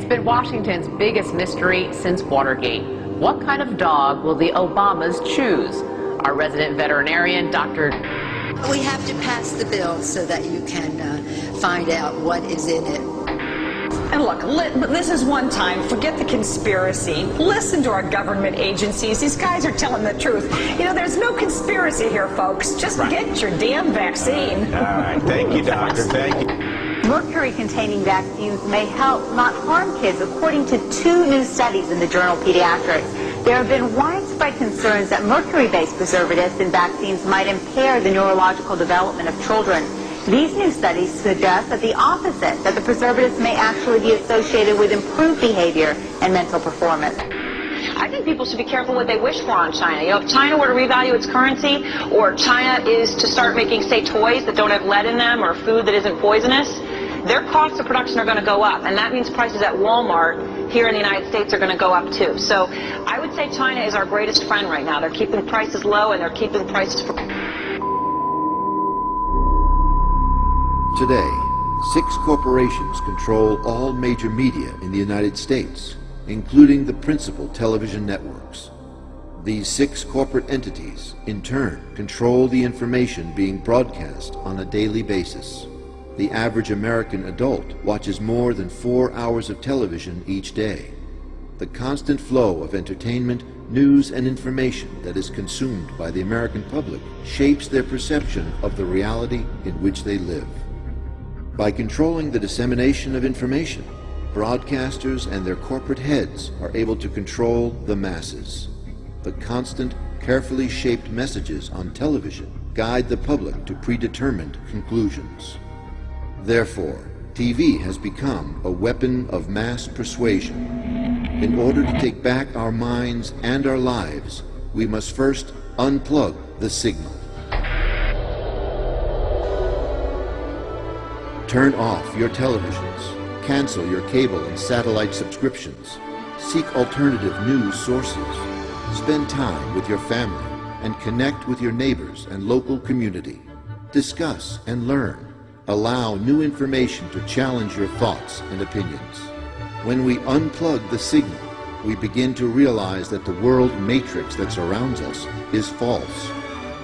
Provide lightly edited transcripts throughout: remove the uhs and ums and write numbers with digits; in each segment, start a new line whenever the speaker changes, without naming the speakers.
been Washington's biggest mystery since Watergate. What kind of dog will the Obamas choose? Our resident veterinarian, Dr.
We have to pass the bill so that you can find out what is in it.
And look, this is one time. Forget the conspiracy. Listen to our government agencies. These guys are telling the truth. You know, there's no conspiracy here, folks. Just get your damn vaccine.
All right. Thank you, doctor. Thank you.
Mercury-containing vaccines may help, not harm kids, according to 2 new studies in the journal Pediatrics. There have been widespread concerns that mercury-based preservatives in vaccines might impair the neurological development of children. These new studies suggest that the opposite, that the preservatives may actually be associated with improved behavior and mental performance.
I think people should be careful what they wish for on China. You know, if China were to revalue its currency, or China is to start making, say, toys that don't have lead in them or food that isn't poisonous, their costs of production are going to go up, and that means prices at Walmart here in the United States are going to go up too. So I would say China is our greatest friend right now. They're keeping prices low, and they're keeping prices for...
Today, 6 corporations control all major media in the United States, including the principal television networks. These 6 corporate entities, in turn, control the information being broadcast on a daily basis. The average American adult watches more than 4 hours of television each day. The constant flow of entertainment, news, and information that is consumed by the American public shapes their perception of the reality in which they live. By controlling the dissemination of information, broadcasters and their corporate heads are able to control the masses. The constant, carefully shaped messages on television guide the public to predetermined conclusions. Therefore, TV has become a weapon of mass persuasion. In order to take back our minds and our lives, we must first unplug the signal. Turn off your televisions. Cancel your cable and satellite subscriptions. Seek alternative news sources. Spend time with your family and connect with your neighbors and local community. Discuss and learn. Allow new information to challenge your thoughts and opinions. When we unplug the signal, we begin to realize that the world matrix that surrounds us is false.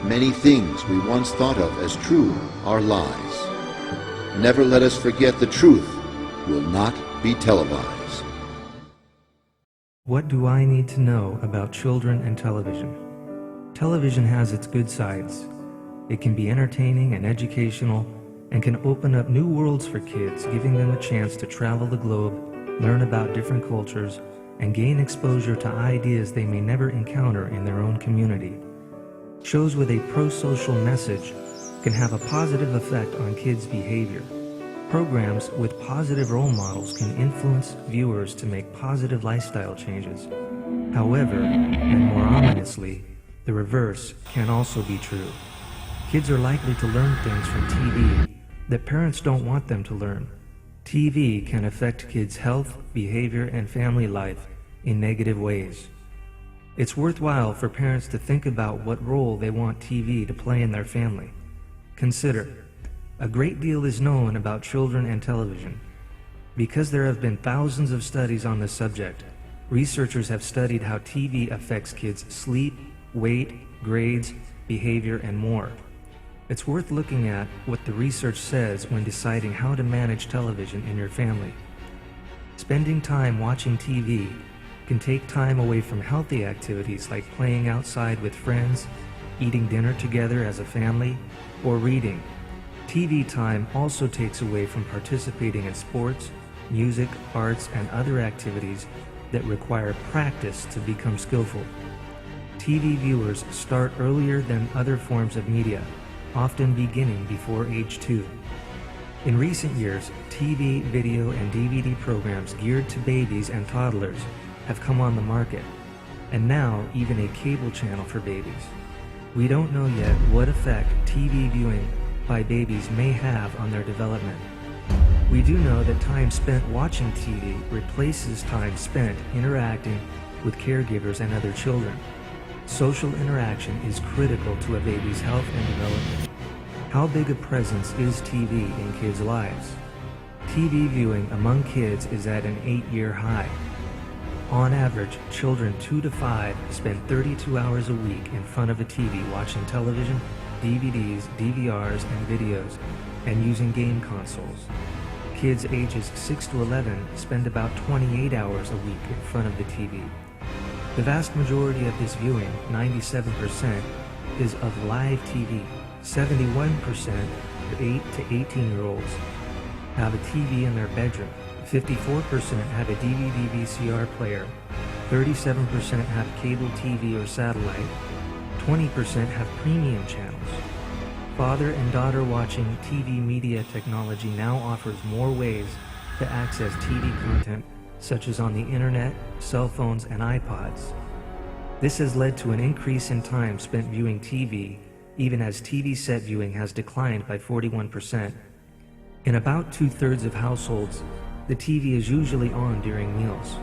Many things we once thought of as true are lies. Never let us forget the truth will not be televised.
What do I need to know about children and television? Television has its good sides. It can be entertaining and educational, and can open up new worlds for kids, giving them a chance to travel the globe, learn about different cultures, and gain exposure to ideas they may never encounter in their own community. Shows with a pro-social message can have a positive effect on kids' behavior. Programs with positive role models can influence viewers to make positive lifestyle changes. However, and more ominously, the reverse can also be true. Kids are likely to learn things from TV that parents don't want them to learn. TV can affect kids' health, behavior, and family life in negative ways. It's worthwhile for parents to think about what role they want TV to play in their family. Consider, a great deal is known about children and television. Because there have been thousands of studies on this subject, researchers have studied how TV affects kids' sleep, weight, grades, behavior, and more. It's worth looking at what the research says when deciding how to manage television in your family. Spending time watching TV can take time away from healthy activities like playing outside with friends, eating dinner together as a family, or reading. TV time also takes away from participating in sports, music, arts, and other activities that require practice to become skillful. TV viewers start earlier than other forms of media, often beginning before age 2. In recent years, TV, video, and DVD programs geared to babies and toddlers have come on the market, and now even a cable channel for babies. We don't know yet what effect TV viewing by babies may have on their development. We do know that time spent watching TV replaces time spent interacting with caregivers and other children. Social interaction is critical to a baby's health and development. How big a presence is TV in kids' lives? TV viewing among kids is at an 8-year high. On average, children 2 to 5 spend 32 hours a week in front of a TV watching television, DVDs, DVRs, and videos, and using game consoles. Kids ages 6 to 11 spend about 28 hours a week in front of the TV. The vast majority of this viewing, 97%, is of live TV. 71% of 8 to 18-year-olds have a TV in their bedroom. 54% have a DVD VCR player. 37% have cable TV or satellite. 20% have premium channels. Father and daughter watching TV media technology now offers more ways to access TV content, such as on the internet, cell phones, and iPods. This has led to an increase in time spent viewing TV, even as TV set viewing has declined by 41%. In about 2/3 of households, the TV is usually on during meals.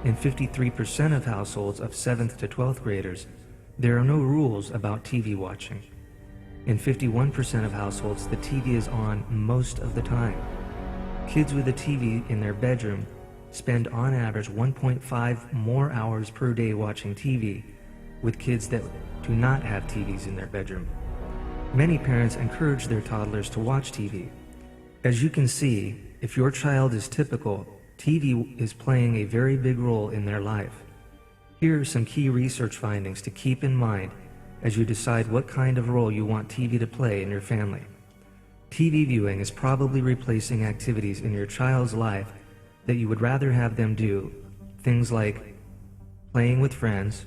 In 53% of households of 7th to 12th graders, there are no rules about TV watching. In 51% of households, the TV is on most of the time. Kids with a TV in their bedroom spend on average 1.5 more hours per day watching TV, with kids that do not have TVs in their bedroom. Many parents encourage their toddlers to watch TV. As you can see, if your child is typical, TV is playing a very big role in their life. Here are some key research findings to keep in mind as you decide what kind of role you want TV to play in your family. TV viewing is probably replacing activities in your child's life that you would rather have them do, things like playing with friends,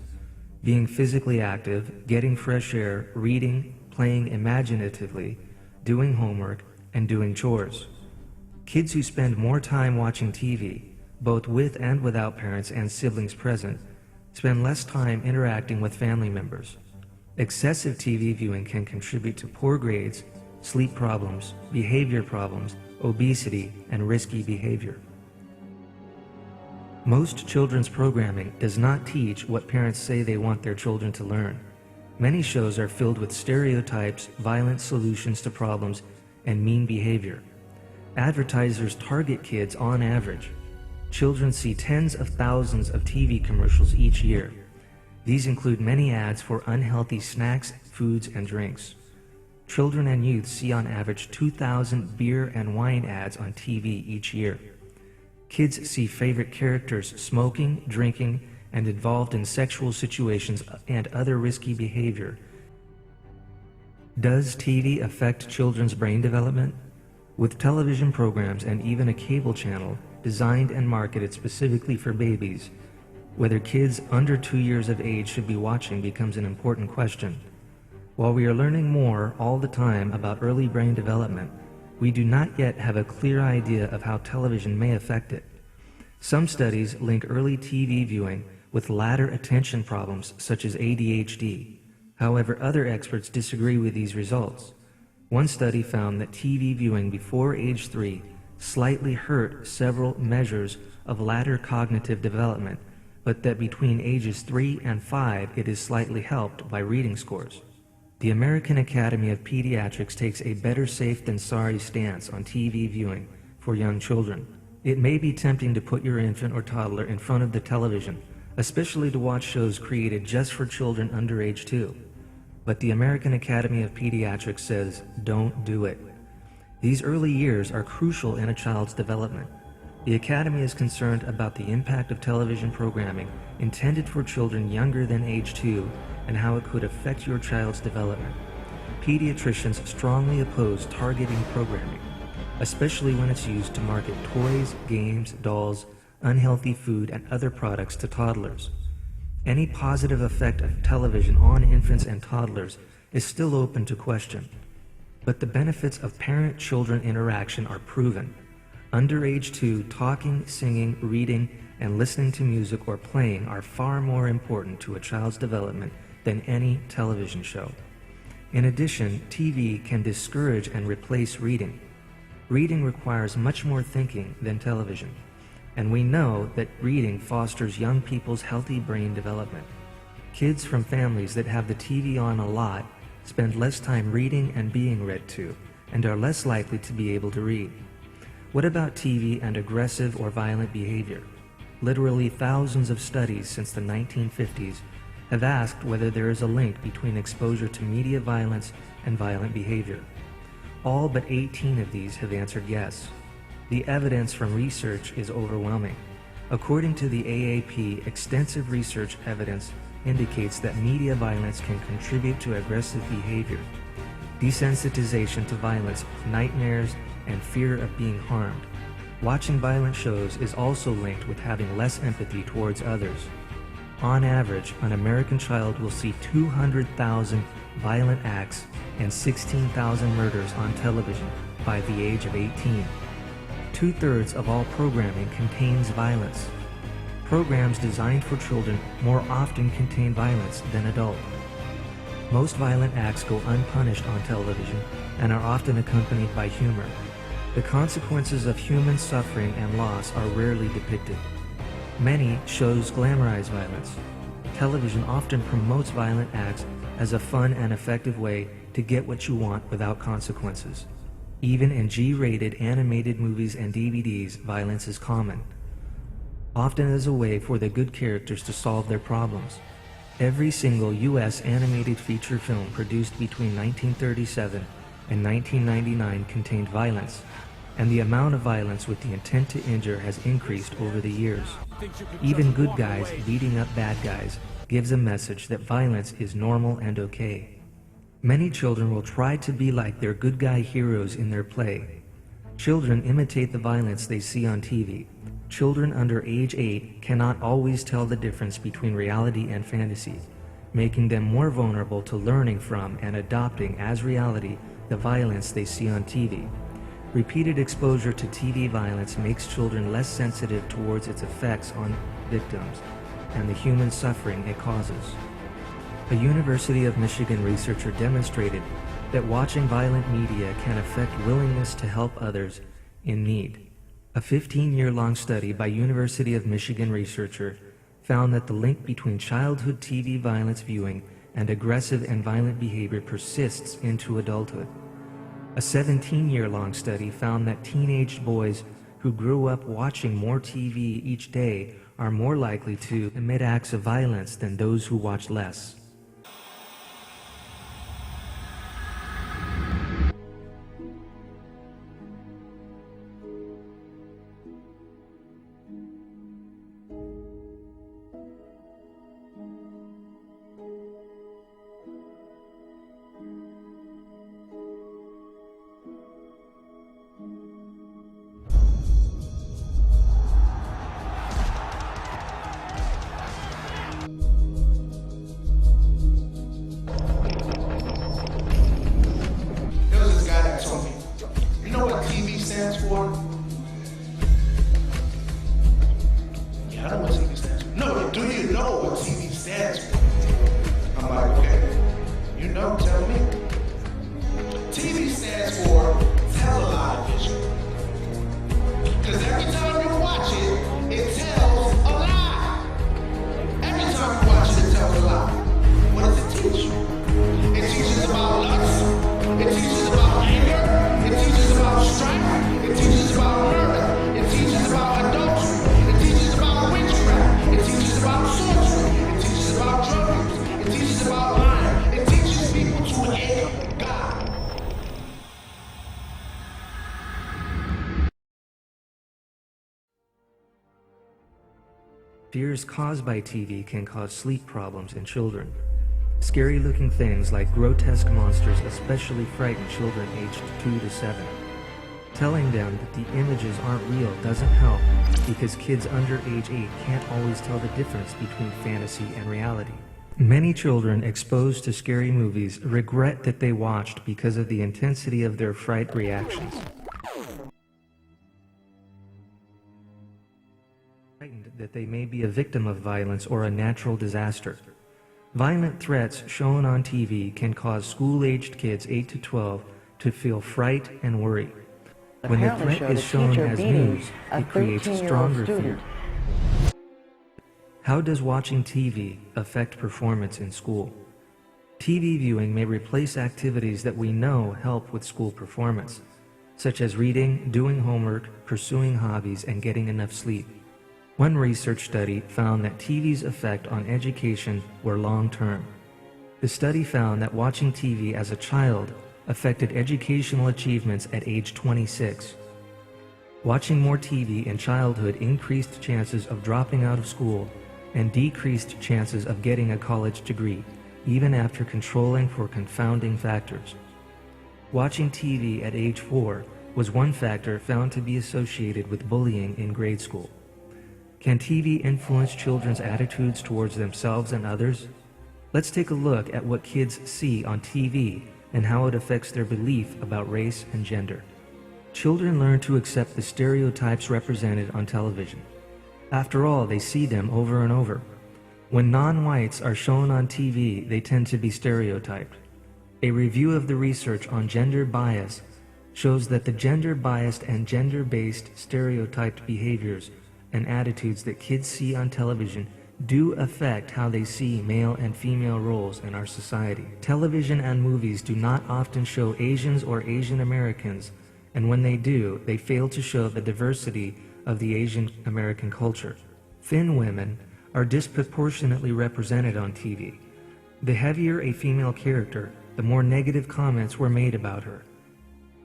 being physically active, getting fresh air, reading, playing imaginatively, doing homework, and doing chores. Kids who spend more time watching TV, both with and without parents and siblings present, spend less time interacting with family members. Excessive TV viewing can contribute to poor grades, sleep problems, behavior problems, obesity, and risky behavior. Most children's programming does not teach what parents say they want their children to learn. Many shows are filled with stereotypes, violent solutions to problems, and mean behavior. Advertisers target kids on average. Children see tens of thousands of TV commercials each year. These include many ads for unhealthy snacks, foods, and drinks. Children and youth see on average 2,000 beer and wine ads on TV each year. Kids see favorite characters smoking, drinking, and involved in sexual situations and other risky behavior. Does TV affect children's brain development? With television programs and even a cable channel designed and marketed specifically for babies, whether kids under 2 years of age should be watching becomes an important question. While we are learning more all the time about early brain development, we do not yet have a clear idea of how television may affect it. Some studies link early TV viewing with later attention problems such as ADHD. However, other experts disagree with these results. One study found that TV viewing before age 3 slightly hurt several measures of later cognitive development, but that between ages 3 and 5 it is slightly helped by reading scores. The American Academy of Pediatrics takes a better safe than sorry stance on TV viewing for young children. It may be tempting to put your infant or toddler in front of the television, especially to watch shows created just for children under age 2. But the American Academy of Pediatrics says, don't do it. These early years are crucial in a child's development. The Academy is concerned about the impact of television programming intended for children younger than age 2 and how it could affect your child's development. Pediatricians strongly oppose targeting programming, especially when it's used to market toys, games, dolls, unhealthy food, and other products to toddlers. Any positive effect of television on infants and toddlers is still open to question, but the benefits of parent-children interaction are proven. Under age 2, talking, singing, reading, and listening to music or playing are far more important to a child's development than any television show. In addition, TV can discourage and replace reading. Reading requires much more thinking than television, and we know that reading fosters young people's healthy brain development. Kids from families that have the TV on a lot spend less time reading and being read to, and are less likely to be able to read. What about TV and aggressive or violent behavior? Literally thousands of studies since the 1950s have asked whether there is a link between exposure to media violence and violent behavior. All but 18 of these have answered yes. The evidence from research is overwhelming. According to the AAP, extensive research evidence indicates that media violence can contribute to aggressive behavior, desensitization to violence, nightmares, and fear of being harmed. Watching violent shows is also linked with having less empathy towards others. On average, an American child will see 200,000 violent acts and 16,000 murders on television by the age of 18. Two-thirds of all programming contains violence. Programs designed for children more often contain violence than adult. Most violent acts go unpunished on television and are often accompanied by humor. The consequences of human suffering and loss are rarely depicted. Many shows glamorize violence. Television often promotes violent acts as a fun and effective way to get what you want without consequences. Even in G-rated animated movies and DVDs, violence is common, often as a way for the good characters to solve their problems. Every single U.S. animated feature film produced between 1937 and 1999 contained violence, and the amount of violence with the intent to injure has increased over the years. Even good guys beating up bad guys gives a message that violence is normal and okay. Many children will try to be like their good guy heroes in their play. Children imitate the violence they see on TV. Children under age 8 cannot always tell the difference between reality and fantasy, making them more vulnerable to learning from and adopting as reality the violence they see on TV. Repeated exposure to TV violence makes children less sensitive towards its effects on victims and the human suffering it causes. A University of Michigan researcher demonstrated that watching violent media can affect willingness to help others in need. A 15-year-long study by University of Michigan researcher found that the link between childhood TV violence viewing and aggressive and violent behavior persists into adulthood. A 17-year-long study found that teenage boys who grew up watching more TV each day are more likely to commit acts of violence than those who watch less. Fears caused by TV can cause sleep problems in children. Scary-looking things like grotesque monsters especially frighten children aged 2 to 7. Telling them that the images aren't real doesn't help because kids under age 8 can't always tell the difference between fantasy and reality. Many children exposed to scary movies regret that they watched because of the intensity of their fright reactions. Frightened that they may be a victim of violence or a natural disaster. Violent threats shown on TV can cause school-aged kids 8 to 12 to feel fright and worry. When the threat is shown as news, it creates stronger fear. How does watching TV affect performance in school? TV viewing may replace activities that we know help with school performance, such as reading, doing homework, pursuing hobbies, and getting enough sleep. One research study found that TV's effect on education were long-term. The study found that watching TV as a child affected educational achievements at age 26. Watching more TV in childhood increased chances of dropping out of school and decreased chances of getting a college degree, even after controlling for confounding factors. Watching TV at age 4 was one factor found to be associated with bullying in grade school. Can TV influence children's attitudes towards themselves and others? Let's take a look at what kids see on TV and how it affects their belief about race and gender. Children learn to accept the stereotypes represented on television. After all, they see them over and over. When non-whites are shown on TV, they tend to be stereotyped. A review of the research on gender bias shows that the gender-biased and gender-based stereotyped behaviors and attitudes that kids see on television do affect how they see male and female roles in our society. Television and movies do not often show Asians or Asian Americans, and when they do, they fail to show the diversity of the Asian American culture. Thin women are disproportionately represented on TV. The heavier a female character, the more negative comments were made about her.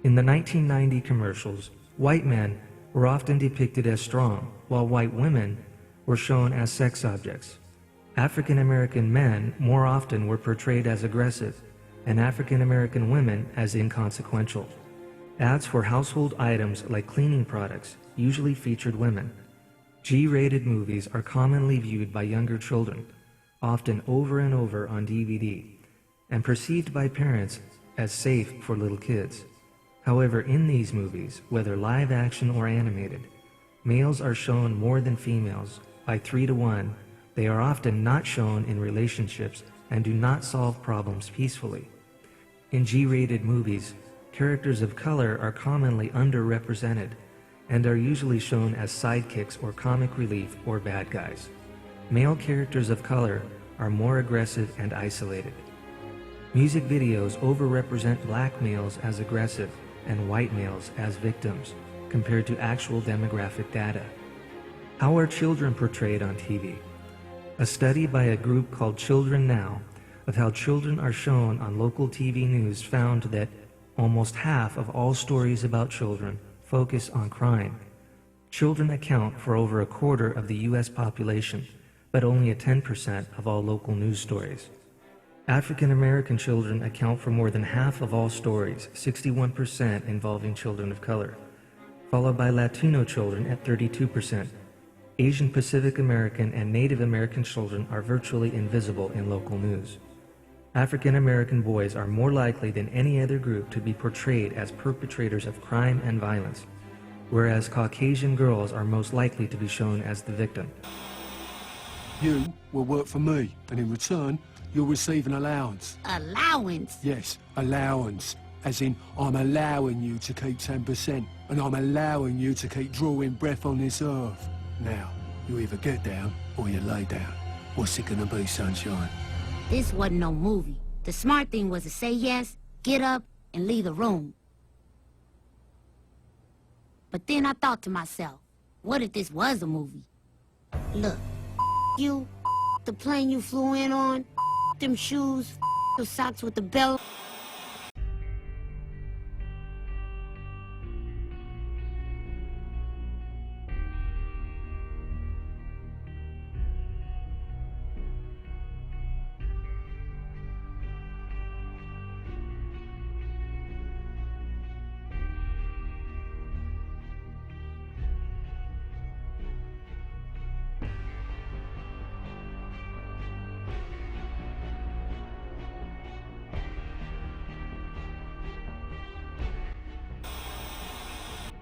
In the 1990 commercials, white men were often depicted as strong, while white women were shown as sex objects. African American men more often were portrayed as aggressive, and African American women as inconsequential. Ads for household items like cleaning products usually featured women. G-rated movies are commonly viewed by younger children, often over and over on DVD, and perceived by parents as safe for little kids. However, in these movies, whether live action or animated, males are shown more than females by 3 to 1. They are often not shown in relationships and do not solve problems peacefully. In G-rated movies, characters of color are commonly underrepresented and are usually shown as sidekicks or comic relief or bad guys. Male characters of color are more aggressive and isolated. Music videos overrepresent black males as aggressive and white males as victims compared to actual demographic data. How are children portrayed on TV? A study by a group called Children Now of how children are shown on local TV news found that almost half of all stories about children focus on crime. Children account for over a quarter of the U.S. population, but only 10% of all local news stories. African American children account for more than half of all stories, 61% involving children of color, followed by Latino children at 32%. Asian Pacific American and Native American children are virtually invisible in local news. African American boys are more likely than any other group to be portrayed as perpetrators of crime and violence, whereas Caucasian girls are most likely to be shown as the victim.
You will work for me, and in return, you'll receive an allowance.
Allowance?
Yes, allowance. As in, I'm allowing you to keep 10%, and I'm allowing you to keep drawing breath on this earth. Now, you either get down, or you lay down. What's it gonna be, sunshine?
This wasn't no movie. The smart thing was to say yes, get up, and leave the room. But then I thought to myself, what if this was a movie? Look, you, the plane you flew in on, them shoes, the socks with the belt.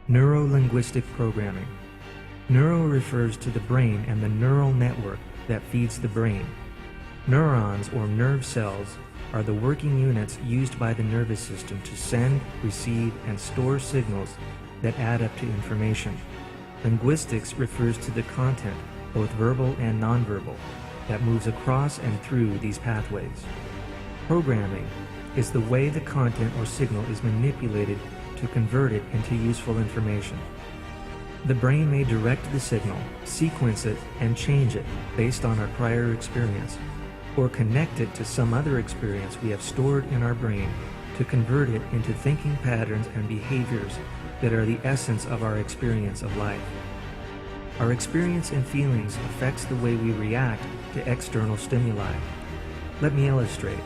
Neuro-linguistic programming. Neuro refers to the brain and the neural network that feeds the brain. Neurons, or nerve cells, are the working units used by the nervous system to send, receive, and store signals that add up to information. Linguistics refers to the content, both verbal and nonverbal, that moves across and through these pathways. Programming is the way the content or signal is manipulated to to convert it into useful information. The brain may direct the signal, sequence it, and change it based on our prior experience, or connect it to some other experience we have stored in our brain to convert it into thinking patterns and behaviors that are the essence of our experience of life. Our experience and feelings affects the way we react to external stimuli. Let me illustrate.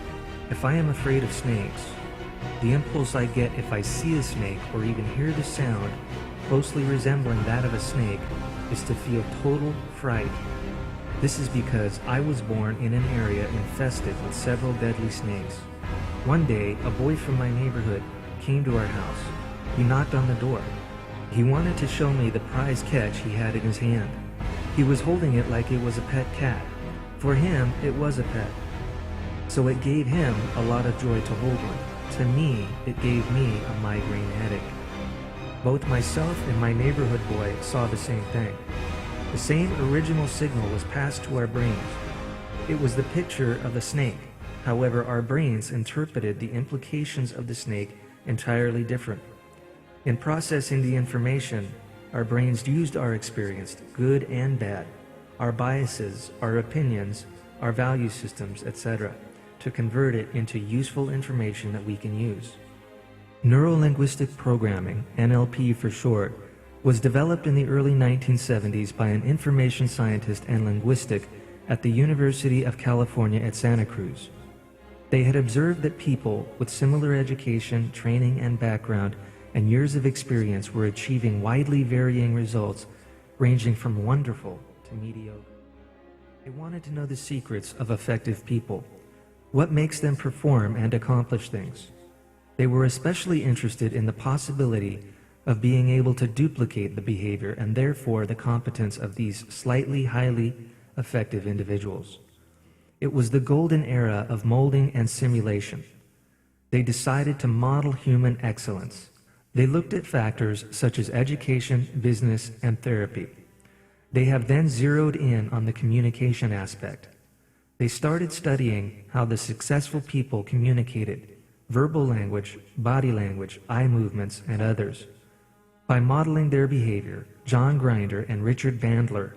If I am afraid of snakes, the impulse I get if I see a snake or even hear the sound closely resembling that of a snake is to feel total fright. This is because I was born in an area infested with several deadly snakes. One day, a boy from my neighborhood came to our house. He knocked on the door. He wanted to show me the prize catch he had in his hand. He was holding it like it was a pet cat. For him, it was a pet. So it gave him a lot of joy to hold one. To me, it gave me a migraine headache. Both myself and my neighborhood boy saw the same thing. The same original signal was passed to our brains. It was the picture of a snake. However, our brains interpreted the implications of the snake entirely different. In processing the information, our brains used our experience, good and bad, our biases, our opinions, our value systems, etc., to convert it into useful information that we can use. Neuro-linguistic programming, NLP for short, was developed in the early 1970s by an information scientist and linguistic at the University of California at Santa Cruz. They had observed that people with similar education, training, and background and years of experience were achieving widely varying results, ranging from wonderful to mediocre. They wanted to know the secrets of effective people, what makes them perform and accomplish things. They were especially interested in the possibility of being able to duplicate the behavior and therefore the competence of these slightly highly effective individuals. It was the golden era of molding and simulation. They decided to model human excellence. They looked at factors such as education, business, and therapy. They have then zeroed in on the communication aspect. They started studying how the successful people communicated, verbal language, body language, eye movements, and others. By modeling their behavior, John Grinder and Richard Bandler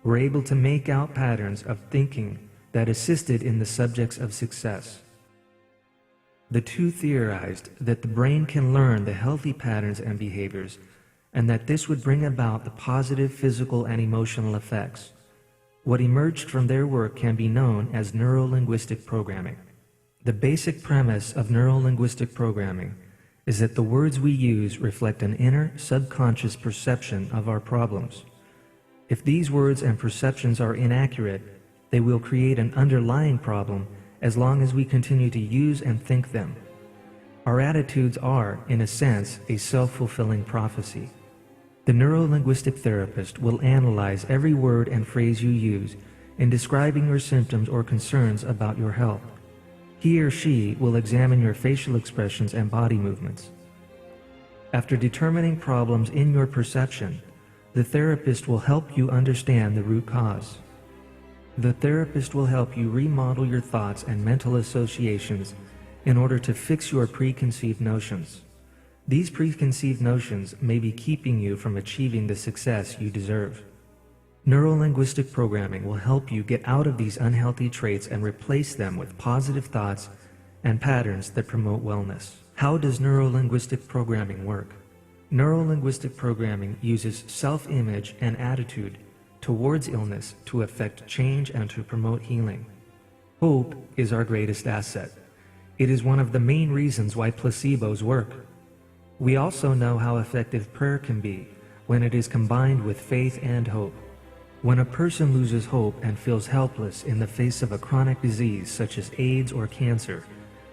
were able to make out patterns of thinking that assisted in the subjects of success. The two theorized that the brain can learn the healthy patterns and behaviors, and that this would bring about the positive physical and emotional effects. What emerged from their work can be known as neuro-linguistic programming. The basic premise of neuro-linguistic programming is that the words we use reflect an inner subconscious perception of our problems. If these words and perceptions are inaccurate, they will create an underlying problem as long as we continue to use and think them. Our attitudes are, in a sense, a self-fulfilling prophecy. The neuro-linguistic therapist will analyze every word and phrase you use in describing your symptoms or concerns about your health. He or she will examine your facial expressions and body movements. After determining problems in your perception, the therapist will help you understand the root cause. The therapist will help you remodel your thoughts and mental associations in order to fix your preconceived notions. These preconceived notions may be keeping you from achieving the success you deserve. Neuro-linguistic programming will help you get out of these unhealthy traits and replace them with positive thoughts and patterns that promote wellness. How does neuro-linguistic programming work? Neuro-linguistic programming uses self-image and attitude towards illness to effect change and to promote healing. Hope is our greatest asset. It is one of the main reasons why placebos work. We also know how effective prayer can be when it is combined with faith and hope. When a person loses hope and feels helpless in the face of a chronic disease such as AIDS or cancer,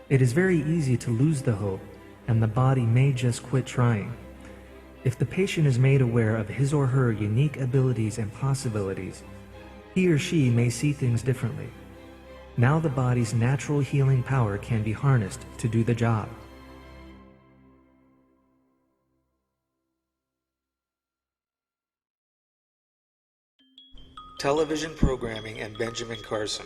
it is very easy to lose the hope and the body may just quit trying. If the patient is made aware of his or her unique abilities and possibilities, he or she may see things differently. Now the body's natural healing power can be harnessed to do the job.
Television programming and Benjamin Carson.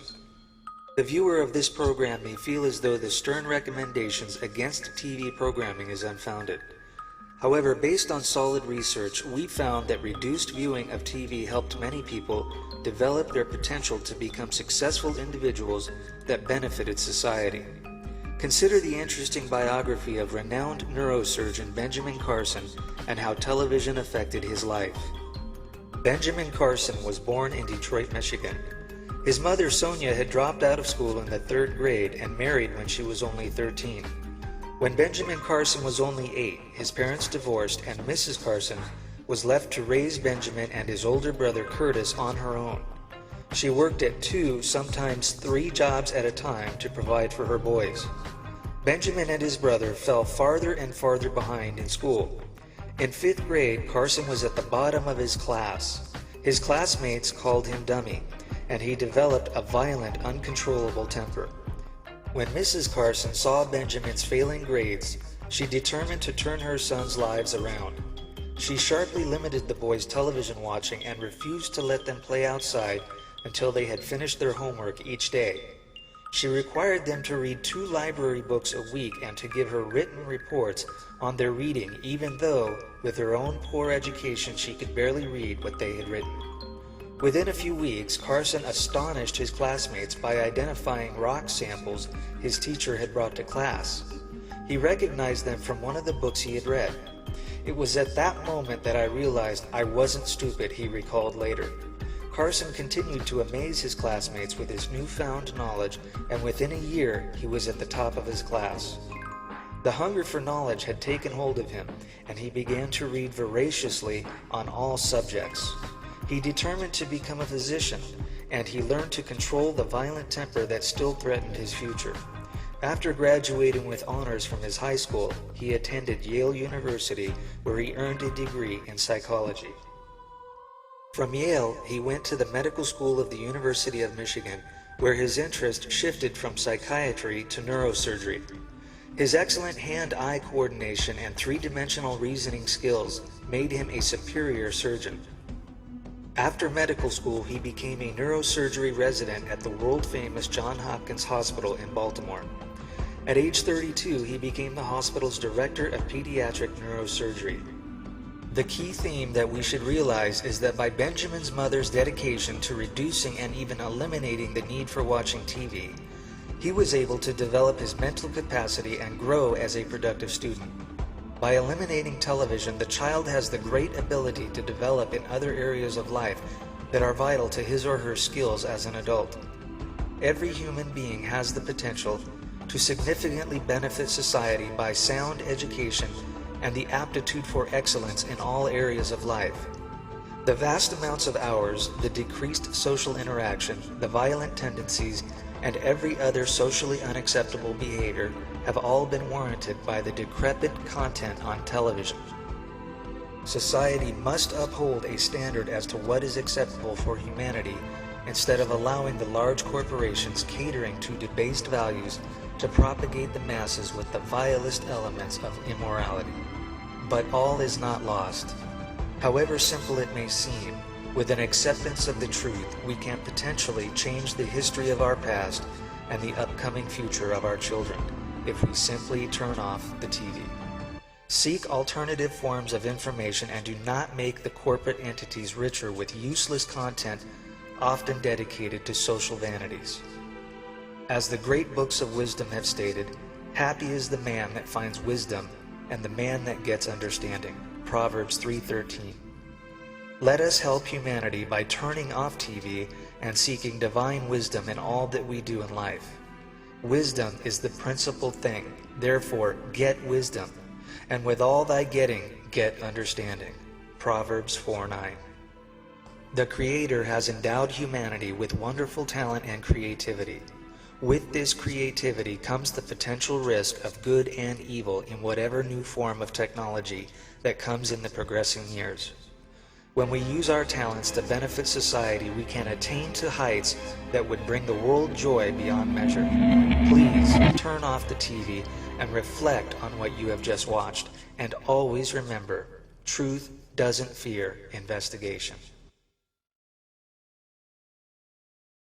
The viewer of this program may feel as though the stern recommendations against TV programming is unfounded. However, based on solid research, we found that reduced viewing of TV helped many people develop their potential to become successful individuals that benefited society. Consider the interesting biography of renowned neurosurgeon Benjamin Carson and how television affected his life. Benjamin Carson was born in Detroit, Michigan. His mother, Sonia, had dropped out of school in the 3rd grade and married when she was only 13. When Benjamin Carson was only 8, his parents divorced and Mrs. Carson was left to raise Benjamin and his older brother Curtis on her own. She worked at 2, sometimes 3 jobs at a time to provide for her boys. Benjamin and his brother fell farther and farther behind in school. In 5th grade, Carson was at the bottom of his class. His classmates called him dummy, and he developed a violent, uncontrollable temper. When Mrs. Carson saw Benjamin's failing grades, she determined to turn her son's lives around. She sharply limited the boys' television watching and refused to let them play outside until they had finished their homework each day. She required them to read 2 library books a week and to give her written reports on their reading, even though, with her own poor education, she could barely read what they had written. Within a few weeks, Carson astonished his classmates by identifying rock samples his teacher had brought to class. He recognized them from one of the books he had read. It was at that moment that I realized I wasn't stupid, he recalled later. Carson continued to amaze his classmates with his newfound knowledge, and within a year, he was at the top of his class. The hunger for knowledge had taken hold of him, and he began to read voraciously on all subjects. He determined to become a physician, and he learned to control the violent temper that still threatened his future. After graduating with honors from his high school, he attended Yale University, where he earned a degree in psychology. From Yale, he went to the medical school of the University of Michigan, where his interest shifted from psychiatry to neurosurgery. His excellent hand-eye coordination and 3-dimensional reasoning skills made him a superior surgeon. After medical school, he became a neurosurgery resident at the world-famous Johns Hopkins Hospital in Baltimore. At age 32, he became the hospital's director of pediatric neurosurgery. The key theme that we should realize is that by Benjamin's mother's dedication to reducing and even eliminating the need for watching TV, he was able to develop his mental capacity and grow as a productive student. By eliminating television, the child has the great ability to develop in other areas of life that are vital to his or her skills as an adult. Every human being has the potential to significantly benefit society by sound education and the aptitude for excellence in all areas of life. The vast amounts of hours, the decreased social interaction, the violent tendencies, and every other socially unacceptable behavior have all been warranted by the decrepit content on television. Society must uphold a standard as to what is acceptable for humanity instead of allowing the large corporations catering to debased values to propagate the masses with the vilest elements of immorality. But all is not lost. However simple it may seem, with an acceptance of the truth, we can potentially change the history of our past and the upcoming future of our children if we simply turn off the TV. Seek alternative forms of information and do not make the corporate entities richer with useless content often dedicated to social vanities. As the great books of wisdom have stated, happy is the man that finds wisdom and the man that gets understanding. Proverbs 3:13. Let us help humanity by turning off TV and seeking divine wisdom in all that we do in life. Wisdom is the principal thing, therefore get wisdom, and with all thy getting, get understanding. Proverbs 4:9. The Creator has endowed humanity with wonderful talent and creativity. With this creativity comes the potential risk of good and evil in whatever new form of technology that comes in the progressing years. When we use our talents to benefit society, we can attain to heights that would bring the world joy beyond measure. Please turn off the TV and reflect on what you have just watched, and always remember, truth doesn't fear investigation.